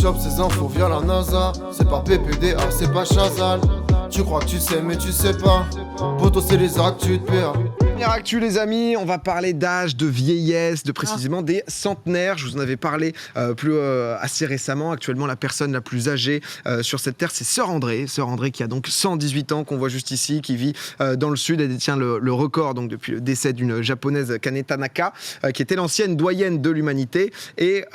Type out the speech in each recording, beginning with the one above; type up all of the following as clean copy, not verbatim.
chope ces infos via la NASA. C'est pas PPDA, c'est pas Chazal. Tu crois que tu sais mais tu sais pas. Poto c'est les actus de PA. Première actu les amis, on va parler d'âge, de vieillesse, de précisément des centenaires. Je vous en avais parlé assez récemment. Actuellement, la personne la plus âgée sur cette terre, c'est Sœur André. Sœur André qui a donc 118 ans, qu'on voit juste ici, qui vit dans le sud. Elle détient le record donc depuis le décès d'une japonaise, Kaneta Naka, qui était l'ancienne doyenne de l'humanité. Et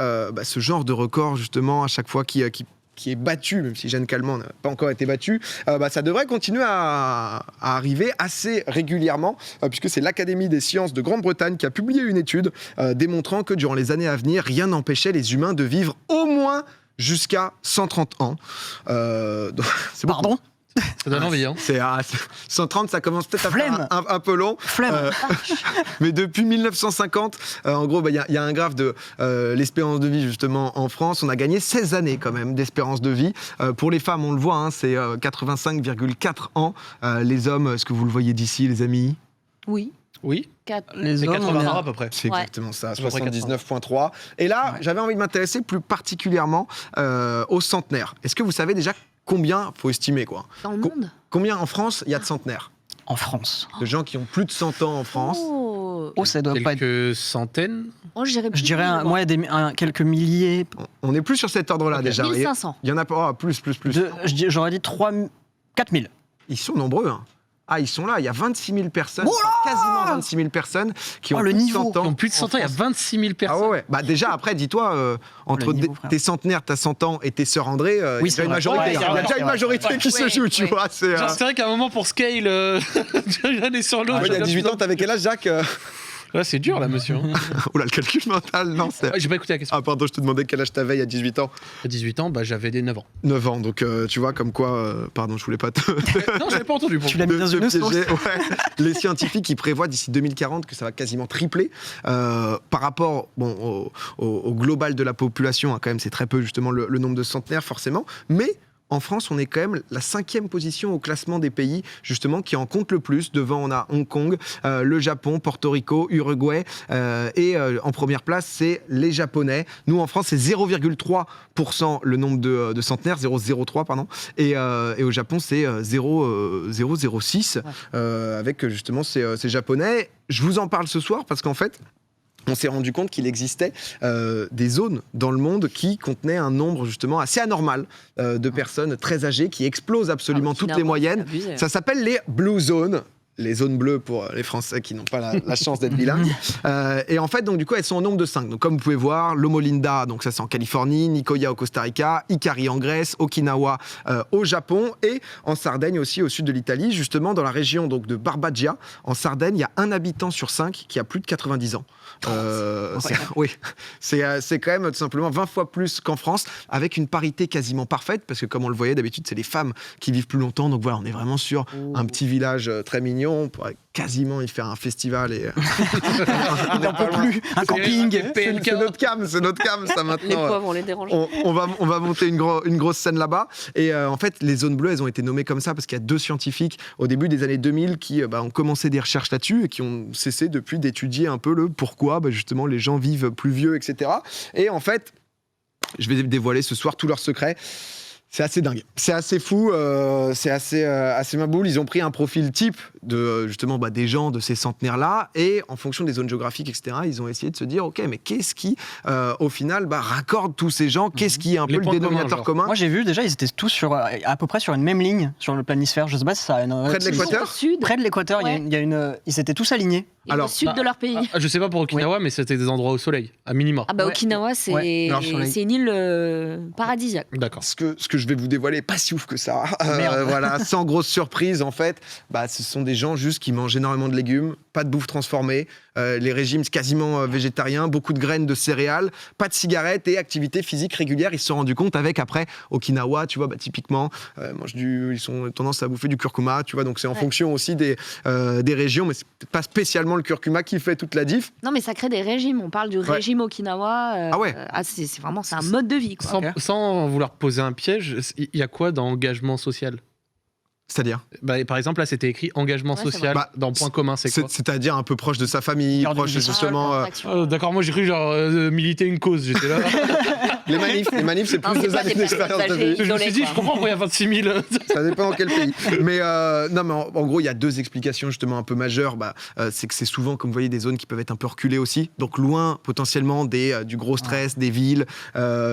ce genre de record, justement, à chaque fois qui est battu, même si Jeanne Calment n'a pas encore été battu, ça devrait continuer à arriver assez régulièrement, puisque c'est l'Académie des sciences de Grande-Bretagne qui a publié une étude démontrant que durant les années à venir, rien n'empêchait les humains de vivre au moins jusqu'à 130 ans. C'est Pardon ça donne envie, hein. 130, ça commence peut-être à Flemme. faire un peu long. Mais depuis 1950, en gros, il y a un graphe de l'espérance de vie, justement, en France. On a gagné 16 années, quand même, d'espérance de vie. Pour les femmes, on le voit, hein, c'est 85,4 ans. Les hommes, est-ce que vous le voyez d'ici, les amis ? Oui. Oui. Les C'est hommes, 80 ans à peu près. C'est exactement ça, peu près 79,3. Et là, j'avais envie de m'intéresser plus particulièrement aux centenaires. Est-ce que vous savez déjà combien, faut estimer quoi, Dans le monde combien en France il y a de centenaires ? En France. De gens qui ont plus de 100 ans en France. Oh, ça doit pas être... Quelques centaines. Oh, je dirais Je dirais, moi, il y a quelques milliers. On est plus sur cet ordre-là Ok. déjà. 1500. Il y en a pas plus. J'aurais dit 4 000. Ils sont nombreux. Hein. Ah, ils sont là. Il y a 26 000 personnes, quasiment 26 000 personnes qui ont le plus de niveau. 100 ans. Qui ont plus de 100 ans, il y a 26 000 Ah personnes. ouais. Bah déjà, après, dis-toi, entre Le niveau, frère. tes centenaires, t'as 100 ans et tes Sœurs André, il y a Oui, déjà c'est une vrai. majorité. Ouais, Il y a déjà une majorité qui se joue, tu vois. C'est, Genre, c'est vrai qu'à un moment, pour scale, j'en ai sur l'eau. il y a 18 ans, t'avais quel âge, Jacques ? Ouais, c'est dur là, monsieur. Oh là, le calcul mental, non. Ouais, j'ai pas écouté la question. Ah, pardon, je te demandais quel âge t'avais il y a 18 ans. À 18 ans, bah, j'avais des 9 ans. 9 ans, donc tu vois, comme quoi. Pardon, je voulais pas te. Non, j'avais pas entendu. Tu l'as mis dans une piéger. sauce. Ouais. Les scientifiques ils prévoient d'ici 2040 que ça va quasiment tripler par rapport au global de la population. Hein, quand même, c'est très peu justement le nombre de centenaires forcément, mais en France, on est quand même la 5e position au classement des pays justement qui en comptent le plus. Devant, on a Hong Kong, le Japon, Porto Rico, Uruguay et en première place, c'est les Japonais. Nous, en France, c'est 0,3% le nombre de centenaires, 0,03 pardon. Et au Japon, c'est 0,006 avec justement ces Japonais. Je vous en parle ce soir parce qu'en fait, on s'est rendu compte qu'il existait des zones dans le monde qui contenaient un nombre justement assez anormal de personnes très âgées qui explosent absolument toutes les moyennes. Ça s'appelle les Blue Zones. Les zones bleues pour les Français qui n'ont pas la chance d'être bilingues. Et en fait, donc, du coup, elles sont au nombre de 5. Donc, comme vous pouvez voir, Loma Linda, donc ça c'est en Californie, Nicoya au Costa Rica, Ikari en Grèce, Okinawa au Japon et en Sardaigne aussi, au sud de l'Italie, justement dans la région donc, de Barbagia. En Sardaigne, il y a 1 habitant sur 5 qui a plus de 90 ans. C'est quand même tout simplement 20 fois plus qu'en France, avec une parité quasiment parfaite, parce que comme on le voyait d'habitude, c'est les femmes qui vivent plus longtemps. Donc voilà, on est vraiment sur un petit village très mignon. On pourrait quasiment y faire un festival et On n'en peut plus. Un camping. c'est notre cam ça maintenant. Les pauvres, on les dérange. On va monter une grosse scène là-bas et en fait les zones bleues elles ont été nommées comme ça parce qu'il y a 2 scientifiques au début des années 2000 qui ont commencé des recherches là-dessus et qui ont cessé depuis d'étudier un peu le pourquoi justement les gens vivent plus vieux, etc. Et en fait, je vais dévoiler ce soir tous leurs secrets. C'est assez dingue, c'est assez fou, c'est assez maboule. Ils ont pris un profil type de justement des gens de ces centenaires-là et en fonction des zones géographiques, etc., ils ont essayé de se dire, ok, mais qu'est-ce qui, au final, raccorde tous ces gens. Qu'est-ce qui est un peu le dénominateur commun. Moi, j'ai vu déjà, ils étaient tous à peu près sur une même ligne sur le planisphère. Je sais pas si ça a Près de l'équateur. Près de l'équateur, ils étaient tous alignés. Et au sud de leur pays. Je sais pas pour Okinawa, mais c'était des endroits au soleil, à minima. Ah Okinawa, c'est une île paradisiaque. D'accord. Ce que je vais vous dévoiler est pas si ouf que ça. Voilà, sans grosse surprise, en fait, ce sont des gens juste qui mangent énormément de légumes, pas de bouffe transformée, les régimes quasiment végétariens, beaucoup de graines, de céréales, pas de cigarettes et activité physique régulière. Ils se sont rendus compte avec, après, Okinawa, tu vois, typiquement, ils ont tendance à bouffer du curcuma, tu vois, donc c'est en fonction aussi des régions, mais c'est peut-être pas spécialement le curcuma qui fait toute la diff. Non, mais ça crée des régimes. On parle du régime Okinawa. C'est vraiment un mode de vie. Quoi. Sans vouloir poser un piège, il y a quoi dans engagement social ? C'est-à-dire Par exemple, là, c'était écrit engagement Ouais, c'est social vrai. dans point commun, c'est quoi? C'est-à-dire un peu proche de sa famille, Cœur du proche business. justement. D'accord, moi j'ai cru genre militer une cause, j'étais là. Les manifs, c'est plus Non, c'est de pas années des personnes d'expérience de âgées. vie. Je me suis dit, quoi. je comprends pourquoi il y a 26 000. Ça dépend dans quel pays. Mais non, mais en gros, il y a 2 explications justement un peu majeures. C'est que c'est souvent, comme vous voyez, des zones qui peuvent être un peu reculées aussi. Donc loin potentiellement du gros stress, des villes.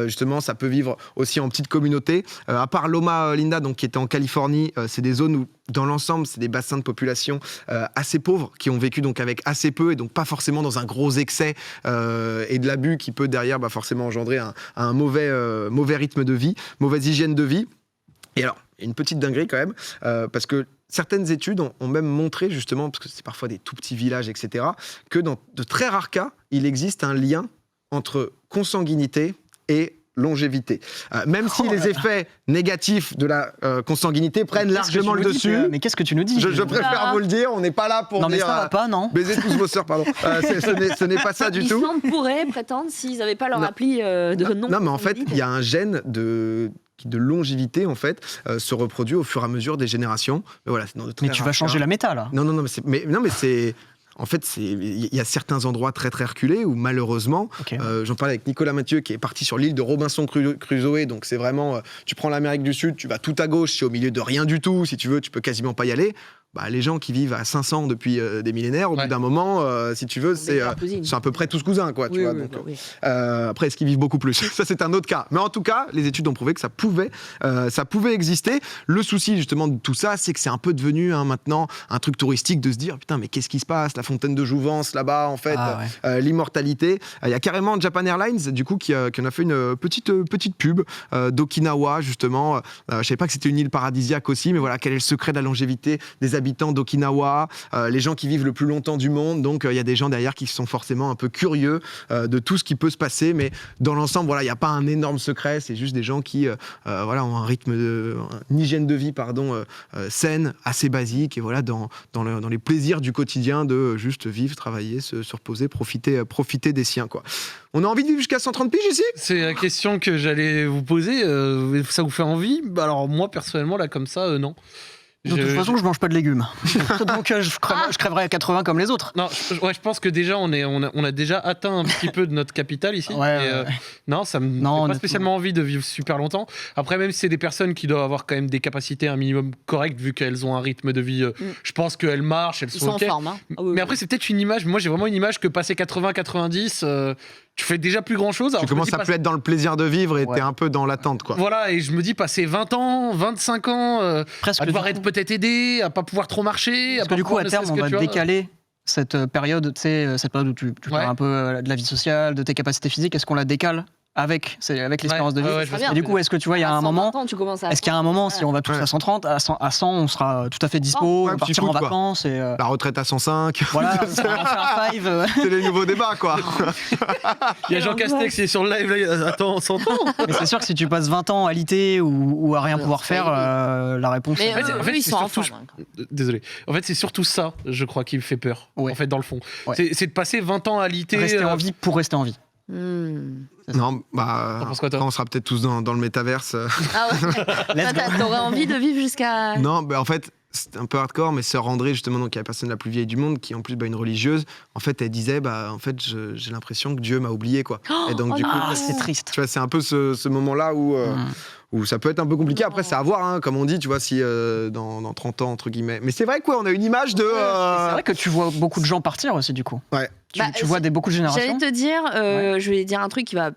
Justement, ça peut vivre aussi en petite communauté. À part Loma Linda, donc qui était en Californie, c'est des zones où dans l'ensemble, c'est des bassins de population assez pauvres qui ont vécu donc avec assez peu et donc pas forcément dans un gros excès et de l'abus qui peut derrière forcément engendrer un mauvais rythme de vie, mauvaise hygiène de vie. Et alors, une petite dinguerie quand même, parce que certaines études ont même montré justement, parce que c'est parfois des tout petits villages, etc., que dans de très rares cas, il existe un lien entre consanguinité et longévité. Même si les effets négatifs de la consanguinité prennent largement le dessus. Mais qu'est-ce que tu nous dis Je préfère vous le dire, on n'est pas là pour Non, mais dire... ça va pas, non Baiser tous vos sœurs, pardon. Ce n'est pas ça du tout. L'Islande pourrait prétendre s'ils n'avaient pas leur Non. appli de non. Non, mais en fait, il y a un gène qui de longévité, en fait, se reproduit au fur et à mesure des générations. Mais voilà, c'est dans de très Mais tu vas rares changer cas. la méta, là. Non, mais c'est... En fait, il y a certains endroits très très reculés où malheureusement, Ok. j'en parlais avec Nicolas Mathieu qui est parti sur l'île de Robinson Crusoe, donc c'est vraiment, tu prends l'Amérique du Sud, tu vas tout à gauche, c'est au milieu de rien du tout, si tu veux, tu peux quasiment pas y aller. Les gens qui vivent à 500 depuis des millénaires, au bout d'un moment, si tu veux, c'est à peu près tous cousins, quoi. Tu vois, donc, après, est-ce qu'ils vivent beaucoup plus? Ça, c'est un autre cas. Mais en tout cas, les études ont prouvé que ça pouvait exister. Le souci, justement, de tout ça, c'est que c'est un peu devenu maintenant un truc touristique de se dire, putain, mais qu'est-ce qui se passe? La fontaine de Jouvence, là-bas, en fait, l'immortalité. Il y a carrément Japan Airlines, du coup, qui en a fait une petite pub d'Okinawa, justement. Je savais pas que c'était une île paradisiaque aussi, mais voilà, quel est le secret de la longévité des habitants d'Okinawa, les gens qui vivent le plus longtemps du monde. Donc, il y a des gens derrière qui sont forcément un peu curieux de tout ce qui peut se passer. Mais dans l'ensemble, voilà, il n'y a pas un énorme secret. C'est juste des gens qui ont un rythme, une hygiène de vie, saine, assez basique. Et voilà, dans les plaisirs du quotidien de juste vivre, travailler, se reposer, profiter des siens, quoi. On a envie de vivre jusqu'à 130 piges ici? C'est la question que j'allais vous poser. Ça vous fait envie? Alors, moi, personnellement, là, comme ça, non. De toute façon, je mange pas de légumes. Donc, je crèverai à 80 comme les autres. Non, je pense que déjà, on a déjà atteint un petit peu de notre capital ici. Non, ça me fait pas spécialement envie de vivre super longtemps. Après, même si c'est des personnes qui doivent avoir quand même des capacités un minimum correctes, vu qu'elles ont un rythme de vie, je pense qu'elles marchent, elles sont en ok. forme. Hein. Mais après, c'est peut-être une image. Moi, j'ai vraiment une image que passer 80-90, tu fais déjà plus grand-chose. Tu commences à plus être dans le plaisir de vivre et t'es un peu dans l'attente, quoi. Voilà, et je me dis, passer 20 ans, 25 ans, Presque à devoir être peut-être aidé, à pas pouvoir trop marcher. Parce que du coup, à terme, on va décaler cette période, tu sais, cette période où tu parles un peu de la vie sociale, de tes capacités physiques. Est-ce qu'on la décale avec l'espérance de vie? Et du coup, est-ce que tu vois, il y a un moment, est-ce qu'il y a un moment, si on va tous à 130, à 100, on sera tout à fait dispo, partir en vacances et la retraite à 105. Voilà, on fait un five. C'est les nouveaux débats, quoi. Il y a Jean Castex qui est sur le live, là, attends, 100 ans. Mais c'est sûr que si tu passes 20 ans à l'iter ou à rien pouvoir faire, la réponse... Mais en fait, ils sont en surtout, forme. désolé. En fait, c'est surtout ça, je crois, qui me fait peur. Ouais. En fait, dans le fond. Ouais. C'est de passer 20 ans à l'iter. Rester en vie pour rester en vie. Non, T'en penses quoi, toi? on sera peut-être tous dans le métaverse. Ah ouais. T'aurais envie de vivre jusqu'à... Non, en fait, c'est un peu hardcore, mais sœur André, justement, donc, qui est la personne la plus vieille du monde, qui en plus une religieuse, en fait, elle disait, en fait, j'ai l'impression que Dieu m'a oublié, quoi. Et donc, du coup, c'est triste. tu vois, c'est un peu ce moment-là où ça peut être un peu compliqué. Après, c'est à voir, hein, comme on dit, tu vois, si dans 30 ans, entre guillemets. Mais c'est vrai quoi, on a une image de... C'est vrai que tu vois beaucoup de gens partir aussi, du coup. Ouais. Tu vois beaucoup de générations. J'allais te dire, je vais dire un truc qui va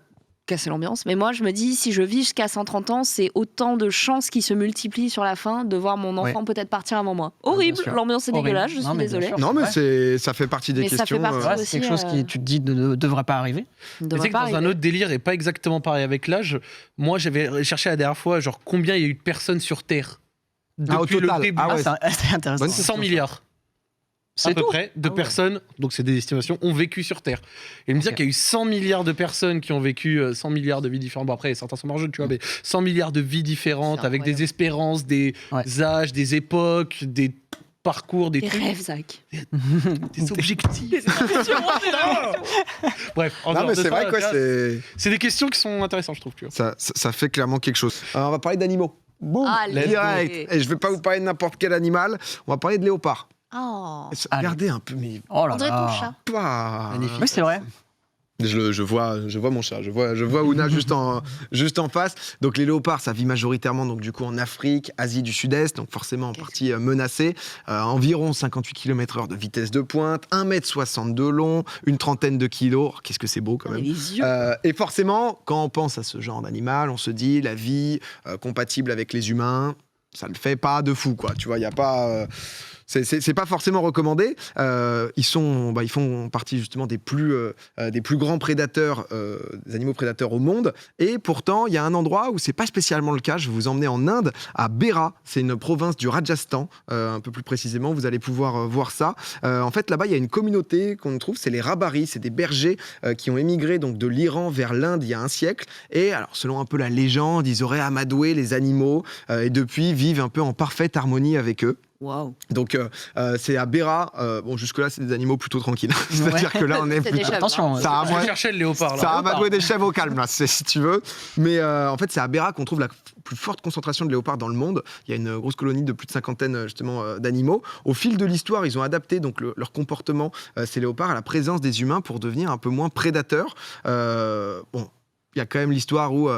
casser l'ambiance, mais moi je me dis, si je vis jusqu'à 130 ans, c'est autant de chances qui se multiplient sur la fin de voir mon enfant peut-être partir avant moi. Horrible, l'ambiance est dégueulasse, je suis désolée. Non, mais ça fait partie des questions. C'est quelque chose qui, tu te dis, ne devrait pas arriver. Tu sais que dans un autre délire, et pas exactement pareil avec l'âge, moi j'avais cherché la dernière fois, genre combien il y a eu de personnes sur Terre depuis au total. le début. C'est intéressant. 100 milliards. À peu près de personnes, donc c'est des estimations, ont vécu sur Terre. Et me dire qu'il y a eu 100 milliards de personnes qui ont vécu 100 milliards de vies différentes. Bon, après, certains sont morts jeunes, tu vois, mais 100 milliards de vies différentes avec des espérances, des âges, des époques, des parcours, des rêves, Zach. Des objectifs. Bref, non, mais c'est vrai, quoi, c'est des questions qui sont intéressantes, je trouve. Tu vois. Ça fait clairement quelque chose. Alors, on va parler d'animaux. Boum, direct. Et je vais pas vous parler de n'importe quel animal, on va parler de léopard. Oh. Regardez un peu, mais... Oh là On dirait ton chat. Magnifique. Oui, c'est vrai. Je vois mon chat, je vois Ouna juste en face. Donc les léopards, ça vit majoritairement donc du coup en Afrique, Asie du Sud-Est, donc forcément en partie menacée. Environ 58 km/h de vitesse de pointe, 1,60 m de long, une trentaine de kilos. Oh, qu'est-ce que c'est beau quand même. Les yeux. Et forcément, quand on pense à ce genre d'animal, on se dit la vie compatible avec les humains, ça ne fait pas de fou, quoi. Tu vois, il y a pas... C'est pas forcément recommandé. Ils font partie justement des plus grands prédateurs, des animaux prédateurs au monde. Et pourtant, il y a un endroit où c'est pas spécialement le cas. Je vais vous emmener en Inde, à Berar. C'est une province du Rajasthan, un peu plus précisément. Vous allez pouvoir voir ça. En fait, là-bas, il y a une communauté qu'on trouve, c'est les Rabaris. C'est des bergers qui ont émigré donc de l'Iran vers l'Inde il y a un siècle. Et alors, selon un peu la légende, ils auraient amadoué les animaux et depuis vivent un peu en parfaite harmonie avec eux. Wow. Donc c'est à Berar. Bon, jusque-là, c'est des animaux plutôt tranquilles. C'est-à-dire que là, on est plus... Attention, ça Je cherchais le léopard. Ça a amadoué des chèvres au calme, là, si tu veux. Mais en fait, c'est à Berar qu'on trouve la plus forte concentration de léopards dans le monde. Il y a une grosse colonie de plus de 50 justement d'animaux. Au fil de l'histoire, ils ont adapté donc leur comportement, ces léopards, à la présence des humains pour devenir un peu moins prédateurs. Bon. Il y a quand même l'histoire où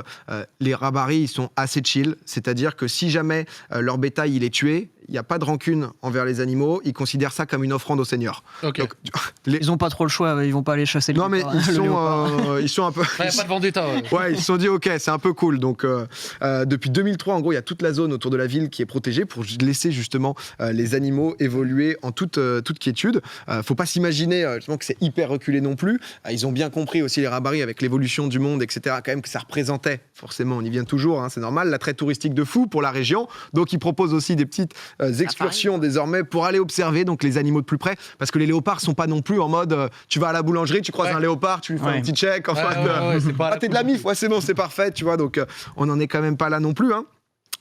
les Rabaris, ils sont assez chill. C'est-à-dire que si jamais leur bétail il est tué, il n'y a pas de rancune envers les animaux. Ils considèrent ça comme une offrande au Seigneur. Okay. Donc, ils n'ont pas trop le choix. Ils vont pas aller chasser le Non, mais ils sont un peu... Il n'y a pas de vendetta. Ouais, ils se sont dit, OK, c'est un peu cool. Donc, depuis 2003, en gros, il y a toute la zone autour de la ville qui est protégée pour laisser justement les animaux évoluer en toute quiétude. Faut pas s'imaginer justement que c'est hyper reculé non plus. Ils ont bien compris aussi, les Rabaris, avec l'évolution du monde, etc., quand même que ça représentait, forcément, on y vient toujours, hein, c'est normal, l'attrait touristique de fou pour la région. Donc, ils proposent aussi des petites excursions désormais pour aller observer donc les animaux de plus près, parce que les léopards sont pas non plus en mode tu vas à la boulangerie, tu croises un léopard, tu lui fais un petit check, en mode t'es de la mif, ouais c'est bon, c'est parfait, tu vois, donc on n'en est quand même pas là non plus, hein.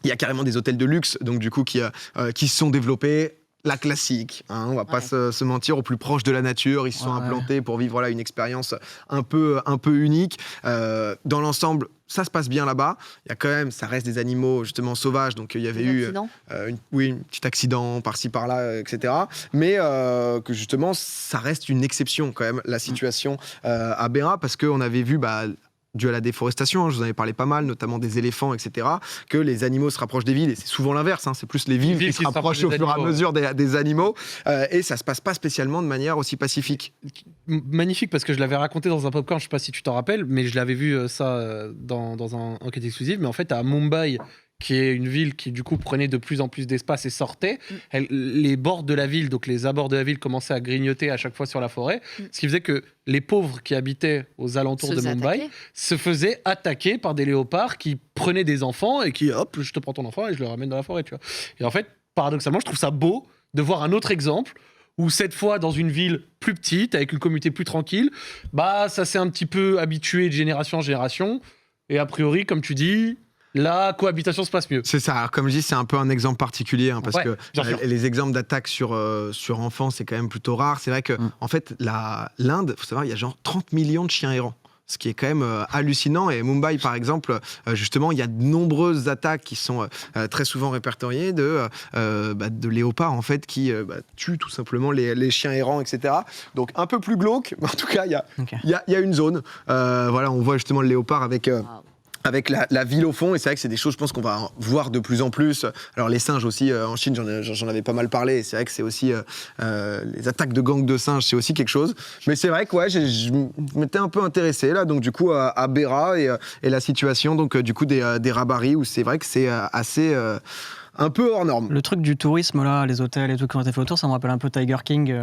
Il y a carrément des hôtels de luxe donc du coup qui se sont développés. La classique, hein, on va pas se mentir, au plus proche de la nature, ils se sont implantés pour vivre une expérience un peu unique. Dans l'ensemble, ça se passe bien là-bas. Il y a quand même, ça reste des animaux justement sauvages, donc il y avait eu un petit accident par-ci par-là, etc. Mais que justement, ça reste une exception quand même, la situation à Berar, parce qu'on avait vu... dû à la déforestation, je vous en avais parlé pas mal, notamment des éléphants, etc., que les animaux se rapprochent des villes, et c'est souvent l'inverse, hein, c'est plus les villes qui se rapprochent au fur et à mesure des animaux, et ça se passe pas spécialement de manière aussi pacifique. Magnifique, parce que je l'avais raconté dans un popcorn, je sais pas si tu t'en rappelles, mais je l'avais vu ça dans un enquête exclusive, mais en fait à Mumbai, qui est une ville qui du coup prenait de plus en plus d'espace et sortait, les bords de la ville, donc les abords de la ville commençaient à grignoter à chaque fois sur la forêt, ce qui faisait que les pauvres qui habitaient aux alentours de Mumbai se faisaient attaquer par des léopards qui prenaient des enfants et qui, hop, je te prends ton enfant et je le ramène dans la forêt, tu vois. Et en fait, paradoxalement, je trouve ça beau de voir un autre exemple où cette fois, dans une ville plus petite, avec une communauté plus tranquille, ça s'est un petit peu habitué de génération en génération, et a priori, comme tu dis... la cohabitation se passe mieux. C'est ça. Alors, comme je dis, c'est un peu un exemple particulier, hein, parce que les exemples d'attaques sur enfants, c'est quand même plutôt rare. C'est vrai que, en fait, l'Inde, il faut savoir, il y a genre 30 millions de chiens errants. Ce qui est quand même hallucinant. Et Mumbai, par exemple, justement, il y a de nombreuses attaques qui sont très souvent répertoriées de léopards, en fait, qui tuent tout simplement les chiens errants, etc. Donc, un peu plus glauque, mais en tout cas, il y a une zone. Voilà, on voit justement le léopard avec la ville au fond, et c'est vrai que c'est des choses, je pense, qu'on va voir de plus en plus. Alors les singes aussi, en Chine, j'en avais pas mal parlé, et c'est vrai que c'est aussi les attaques de gangs de singes, c'est aussi quelque chose. Mais c'est vrai que je m'étais un peu intéressé là, donc du coup à Berar et la situation donc du coup des Rabaris, où c'est vrai que c'est assez un peu hors norme. Le truc du tourisme là, les hôtels et tout qui ont été fait autour, ça me rappelle un peu Tiger King.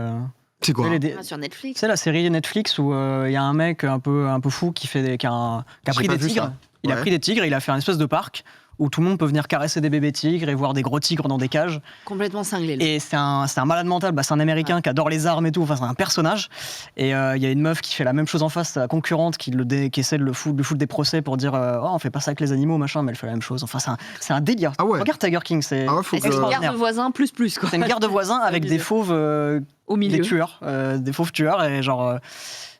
C'est quoi sur Netflix. C'est la série Netflix où il y a un mec un peu fou qui a pris des tigres. Il a pris des tigres, il a fait un espèce de parc où tout le monde peut venir caresser des bébés tigres et voir des gros tigres dans des cages. Complètement cinglé. Et c'est un malade mental, c'est un Américain qui adore les armes et tout, enfin c'est un personnage. Et il y a une meuf qui fait la même chose en face, sa concurrente, qui essaie de lui foutre des procès pour dire on fait pas ça avec les animaux, machin, mais elle fait la même chose. Enfin c'est un délire. Regarde Tiger King, c'est extraordinaire. Une guerre de voisins plus quoi. C'est une guerre de voisins avec des fauves au milieu. Des fauves tueurs, et genre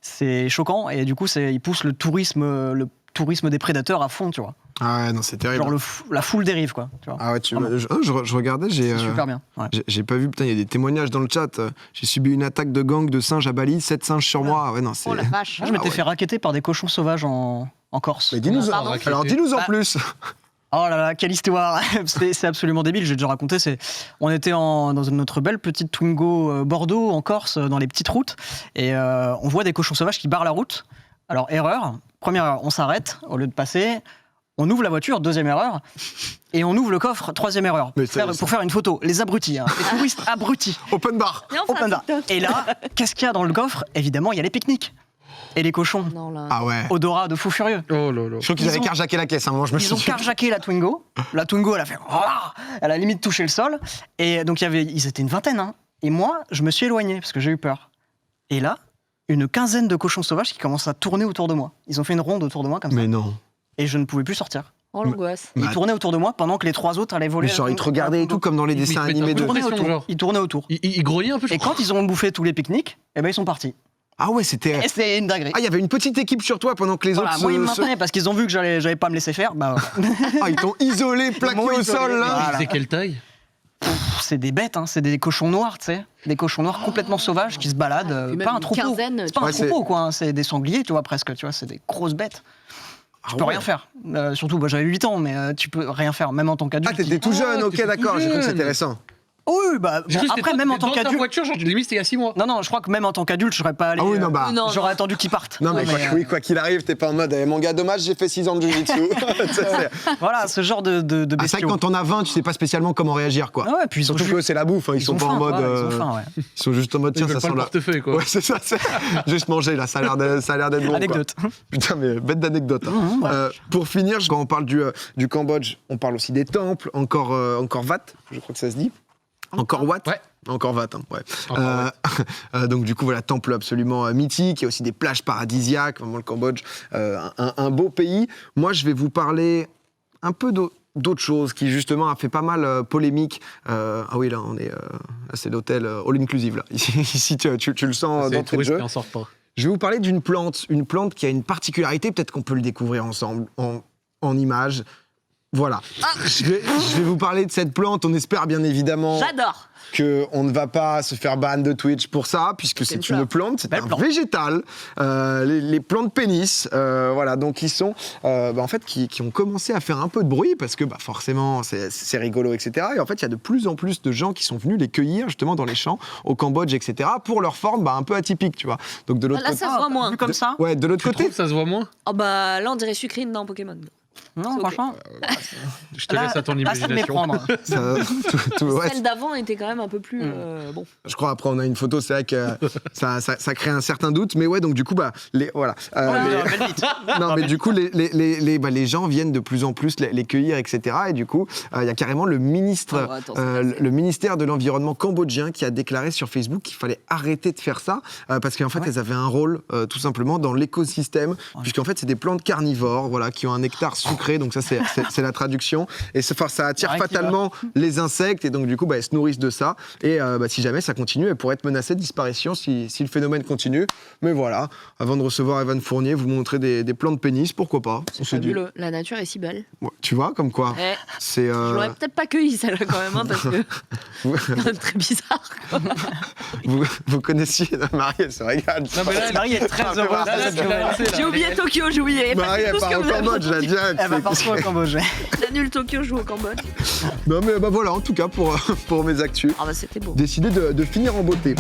c'est choquant, et du coup il pousse le tourisme des prédateurs à fond, tu vois. Ah ouais, non, c'est terrible. Genre la foule dérive, quoi. Tu vois. Ah ouais, je regardais, c'est super bien. Ouais. J'ai pas vu, putain, il y a des témoignages dans le chat. J'ai subi une attaque de gang de singes à Bali, 7 singes sur moi. Ah ouais, non, c'est... Oh la vache. Je m'étais fait racketter par des cochons sauvages en Corse. Mais dis-nous en plus. Oh là là, quelle histoire. C'est absolument débile, j'ai déjà raconté. On était dans notre belle petite Twingo Bordeaux en Corse, dans les petites routes, et on voit des cochons sauvages qui barrent la route. Alors, première erreur, on s'arrête au lieu de passer, on ouvre la voiture, deuxième erreur, et on ouvre le coffre, troisième erreur, pour faire une photo. Les abrutis, les touristes abrutis. Open bar. Et là, qu'est-ce qu'il y a dans le coffre? Évidemment, il y a les pique-niques. Et les cochons. Ah ouais. Odorat de fou furieux. Oh là là. Je crois qu'ils avaient carjacké la caisse. Ils ont carjacké la Twingo. La Twingo, elle a fait. Elle a limite touché le sol. Et donc, ils étaient une vingtaine. Et moi, je me suis éloigné parce que j'ai eu peur. Et là, une quinzaine de cochons sauvages qui commencent à tourner autour de moi. Ils ont fait une ronde autour de moi comme ça. Mais non. Et je ne pouvais plus sortir. Oh l'angoisse. Ils tournaient autour de moi pendant que les 3 autres allaient voler. Mais genre, ils te regardaient et tout comme dans les dessins animés de. Ils tournaient autour. Ils grognaient un peu. Et quand ils ont bouffé tous les pique-niques, ils sont partis. Ah ouais, c'était. C'est une dinguerie. Ah, il y avait une petite équipe sur toi pendant que les autres. Moi, ils me maintenaient parce qu'ils ont vu que j'allais pas me laisser faire. Ils t'ont isolé, plaqué au sol, là. C'est quelle taille? C'est des bêtes, c'est des cochons noirs, tu sais. Des cochons noirs complètement sauvages qui se baladent. Pas un troupeau. C'est pas un troupeau, quoi. C'est des sangliers, tu vois, presque. Tu vois, c'est des grosses bêtes. Tu peux rien faire. Surtout, j'avais 8 ans, mais tu peux rien faire, même en tant qu'adulte. Ah, t'étais tout jeune, ok, d'accord. J'ai cru que c'était récent. Oui, après, même en tant qu'adulte. Dans ta voiture, genre, limite, c'était il y a 6 mois. Non, je crois que même en tant qu'adulte, je serais pas allé. Ah oui, non, j'aurais attendu qu'ils partent. Non, mais quoi qu'il arrive, t'es pas en mode, mon gars, dommage, j'ai fait 6 ans de jiu-jitsu. Voilà, ce genre de bestiaux. C'est vrai que quand on a 20, tu sais pas spécialement comment réagir, quoi. Ah ouais, puis surtout que c'est la bouffe, ils sont pas en mode. Ils sont juste en mode, tiens, ça sent le portefeuille, quoi. Ouais, c'est ça, juste manger, là, ça a l'air d'être bon. Anecdote. Putain, mais bête d'anecdote. Pour finir, quand on parle du Cambodge, on parle aussi des temples, encore Wat, je crois que ça se dit. Encore Wat. Ouais. Encore Wat, ouais. Donc du coup, voilà, temple absolument mythique. Il y a aussi des plages paradisiaques. Vraiment, le Cambodge, un beau pays. Moi, je vais vous parler un peu d'autre chose qui, justement, a fait pas mal polémique. Ah oui, là, c'est l'hôtel all inclusive, là. Ici, tu le sens d'entrée de jeu. Je vais vous parler d'une plante qui a une particularité. Peut-être qu'on peut le découvrir ensemble, en images. Voilà. Je vais vous parler de cette plante. On espère bien évidemment. J'adore. Qu'on ne va pas se faire ban de Twitch pour ça, puisque c'est une plante, c'est un végétal. Les plantes pénis, voilà, donc ils sont, en fait, qui ont commencé à faire un peu de bruit, parce que forcément, c'est rigolo, etc. Et en fait, il y a de plus en plus de gens qui sont venus les cueillir, justement, dans les champs, au Cambodge, etc., pour leur forme un peu atypique, tu vois. Donc de l'autre côté. Là, ça se voit moins. Comme ça. Ouais, de l'autre côté. Ça se voit moins. Oh là, on dirait Sucrine dans Pokémon. Non, franchement. Je te laisse à ton imagination. Celle d'avant était quand même un peu plus bon. Je crois, après, on a une photo, c'est vrai que ça crée un certain doute. Mais ouais, donc du coup, voilà. Non, mais du coup, les gens viennent de plus en plus les cueillir, etc. Et du coup, il y a carrément le ministère de l'Environnement cambodgien qui a déclaré sur Facebook qu'il fallait arrêter de faire ça parce qu'en fait, elles avaient un rôle tout simplement dans l'écosystème, puisqu'en fait, c'est des plantes carnivores, voilà, qui ont un nectar sucré. Donc ça, c'est la traduction. Et ça attire fatalement les insectes. Et donc, du coup, elles se nourrissent de ça. Et si jamais ça continue, elles pourraient être menacées de disparition si le phénomène continue. Mais voilà, avant de recevoir Evan Fournier, vous montrer des plantes pénis, pourquoi pas. C'est fabuleux. La nature est si belle. Ouais, tu vois, comme quoi. Je l'aurais peut-être pas cueilli, celle-là, quand même, parce que c'est quand même très bizarre. Quoi. Vous connaissiez Marie, elle se régale. Non, mais là, Marie est très heureuse. J'ai oublié Tokyo, j'ai oublié. Marie, elle part au Cambodge, là, direct. Elle va partir au Cambodge. J'annule Tokyo, je joue au Cambodge. Non, mais voilà, en tout cas, pour mes actus. C'était beau. Décidé de finir en beauté.